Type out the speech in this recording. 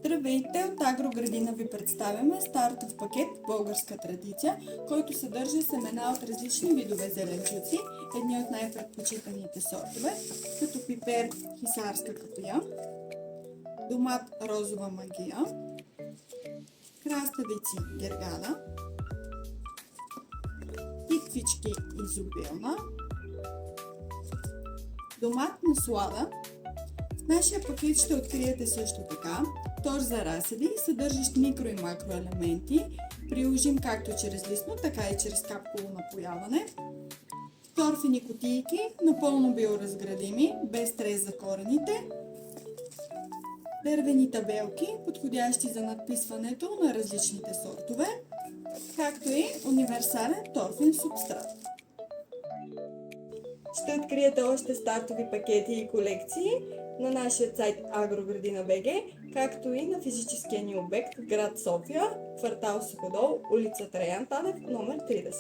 Здравейте! От Агроградина ви представяме стартов пакет българска традиция, който съдържа семена от различни видове зеленчуци, едни от най-предпочитаните сортове, като пипер хисарска капия, домат розова магия, краставици гергана, тиквички изобилна, доматна слада. В нашия пакет ще откриете също така тор за разсади, съдържащ микро и макроелементи, приложим както чрез листно, така и чрез капково напояване. Торфени кутийки, напълно биоразградими, без стрес за корените. Дървени табелки, подходящи за надписването на различните сортове, както и универсален торфен субстрат. Ще откриете още стартови пакети и колекции на нашия сайт Agrogradina.bg, както и на физическия ни обект в град София, квартал Суходол, улица Траян Танев, номер 30.